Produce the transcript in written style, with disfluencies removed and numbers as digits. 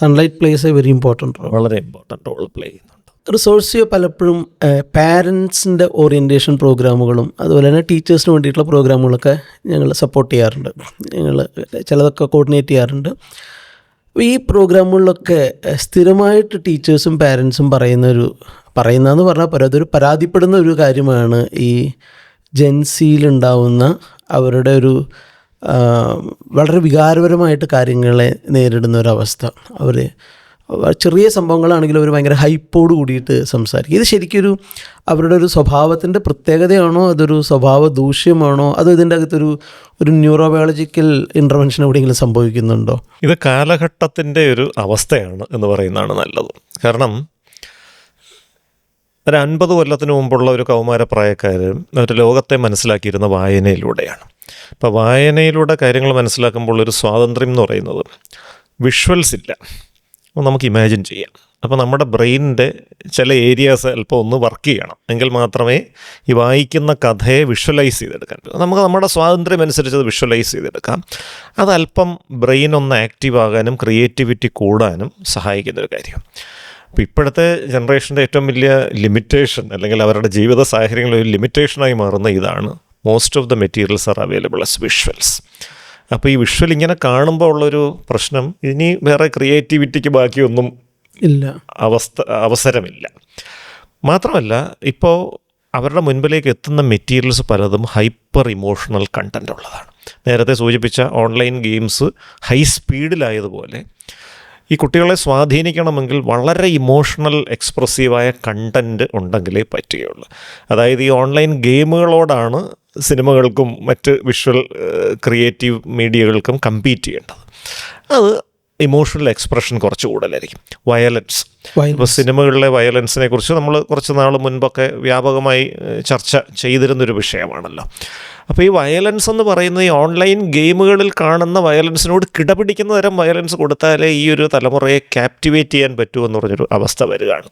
Sunlight plays a very important role. വളരെ important role play ചെയ്യുന്നുണ്ട്. റിസോഴ്സിയോ പലപ്പോഴും പാരൻസിൻ്റെ ഓറിയൻറ്റേഷൻ പ്രോഗ്രാമുകളും അതുപോലെ തന്നെ ടീച്ചേഴ്സിന് വേണ്ടിയിട്ടുള്ള പ്രോഗ്രാമുകളൊക്കെ ഞങ്ങൾ സപ്പോർട്ട് ചെയ്യാറുണ്ട്. ഞങ്ങൾ ചിലതൊക്കെ കോർഡിനേറ്റ് ചെയ്യാറുണ്ട്. ഈ പ്രോഗ്രാമുകളിലൊക്കെ സ്ഥിരമായിട്ട് ടീച്ചേഴ്സും പാരൻസും പറയുന്നതെന്ന് പറഞ്ഞാൽ പോരാ, അതൊരു പരാതിപ്പെടുന്ന ഒരു കാര്യമാണ് ഈ ജെൻസിയിലുണ്ടാവുന്ന അവരുടെ ഒരു വളരെ വികാരപരമായിട്ട് കാര്യങ്ങളെ നേരിടുന്ന ഒരവസ്ഥ. അവർ ചെറിയ സംഭവങ്ങളാണെങ്കിലും അവർ ഭയങ്കര ഹൈപ്പോട് കൂടിയിട്ട് സംസാരിക്കും. ഇത് ശരിക്കൊരു അവരുടെ ഒരു സ്വഭാവത്തിൻ്റെ പ്രത്യേകതയാണോ, അതൊരു സ്വഭാവ ദൂഷ്യമാണോ, അതോ ഇതിൻ്റെ അകത്തൊരു ന്യൂറോബയോളജിക്കൽ ഇൻ്റർവെൻഷൻ എവിടെയെങ്കിലും സംഭവിക്കുന്നുണ്ടോ? ഇത് കാലഘട്ടത്തിൻ്റെ ഒരു അവസ്ഥയാണ് എന്ന് പറയുന്നതാണ് നല്ലത്. കാരണം ഒരു 50 കൊല്ലത്തിന് മുമ്പുള്ള ഒരു കൗമാരപ്രായക്കാർ ഒരു ലോകത്തെ മനസ്സിലാക്കിയിരുന്ന വായനയിലൂടെയാണ്. അപ്പോൾ വായനയിലൂടെ കാര്യങ്ങൾ മനസ്സിലാക്കുമ്പോൾ ഒരു സ്വാതന്ത്ര്യം എന്ന് പറയുന്നത് വിഷ്വൽസ് ഇല്ല, നമുക്ക് ഇമാജിൻ ചെയ്യാം. അപ്പോൾ നമ്മുടെ ബ്രെയിനിൻ്റെ ചില ഏരിയാസ് അല്പം ഒന്ന് വർക്ക് ചെയ്യണം, എങ്കിൽ മാത്രമേ ഈ വായിക്കുന്ന കഥയെ വിഷ്വലൈസ് ചെയ്തെടുക്കാൻ പറ്റൂ. നമുക്ക് നമ്മുടെ സ്വാതന്ത്ര്യം അനുസരിച്ച് അത് വിഷ്വലൈസ് ചെയ്തെടുക്കാം. അതല്പം ബ്രെയിൻ ഒന്ന് ആക്റ്റീവ് ആകാനും ക്രിയേറ്റിവിറ്റി കൂടാനും സഹായിക്കുന്നൊരു കാര്യം. അപ്പോൾ ഇപ്പോഴത്തെ ജനറേഷൻ്റെ ഏറ്റവും വലിയ ലിമിറ്റേഷൻ, അല്ലെങ്കിൽ അവരുടെ ജീവിത സാഹചര്യങ്ങളിൽ ഒരു ലിമിറ്റേഷനായി മാറുന്ന ഇതാണ്, most of the materials are available as visuals. അപ്പോൾ ഈ വിഷ്വൽ ഇങ്ങനെ കാണുമ്പോൾ ഉള്ളൊരു പ്രശ്നം, ഇനി വേറെ ക്രിയേറ്റിവിറ്റിക്ക് ബാക്കിയൊന്നും ഇല്ല, അവസരമില്ല. മാത്രമല്ല ഇപ്പോൾ അവരുടെ മുൻപിലേക്ക് എത്തുന്ന മെറ്റീരിയൽസ് പലതും ഹൈപ്പർ ഇമോഷണൽ കണ്ടൻ്റ് ഉള്ളതാണ്. നേരത്തെ സൂചിപ്പിച്ച ഓൺലൈൻ ഗെയിംസ് ഹൈ സ്പീഡിലായതുപോലെ ഈ കുട്ടികളെ സ്വാധീനിക്കണമെങ്കിൽ വളരെ ഇമോഷണൽ എക്സ്പ്രസീവായ കണ്ടൻറ്റ് ഉണ്ടെങ്കിലേ പറ്റുകയുള്ളൂ. അതായത് ഈ ഓൺലൈൻ ഗെയിമുകളോടാണ് സിനിമകൾക്കും മറ്റ് വിഷ്വൽ ക്രിയേറ്റീവ് മീഡിയകൾക്കും കമ്പീറ്റ് ചെയ്യേണ്ടത്. അത് ഇമോഷണൽ എക്സ്പ്രഷൻ കുറച്ച് കൂടുതലായിരിക്കും. വയലൻസ്, ഇപ്പോൾ സിനിമകളിലെ വയലൻസിനെ കുറിച്ച് നമ്മൾ കുറച്ച് നാൾ മുൻപൊക്കെ വ്യാപകമായി ചർച്ച ചെയ്തിരുന്നൊരു വിഷയമാണല്ലോ. അപ്പോൾ ഈ വയലൻസ് എന്ന് പറയുന്നത് ഈ ഓൺലൈൻ ഗെയിമുകളിൽ കാണുന്ന വയലൻസിനോട് കിടപിടിക്കുന്ന തരം വയലൻസ് കൊടുത്താലേ ഈ ഒരു തലമുറയെ ക്യാപ്റ്റിവേറ്റ് ചെയ്യാൻ പറ്റുമെന്ന് പറഞ്ഞൊരു അവസ്ഥ വരികയാണ്.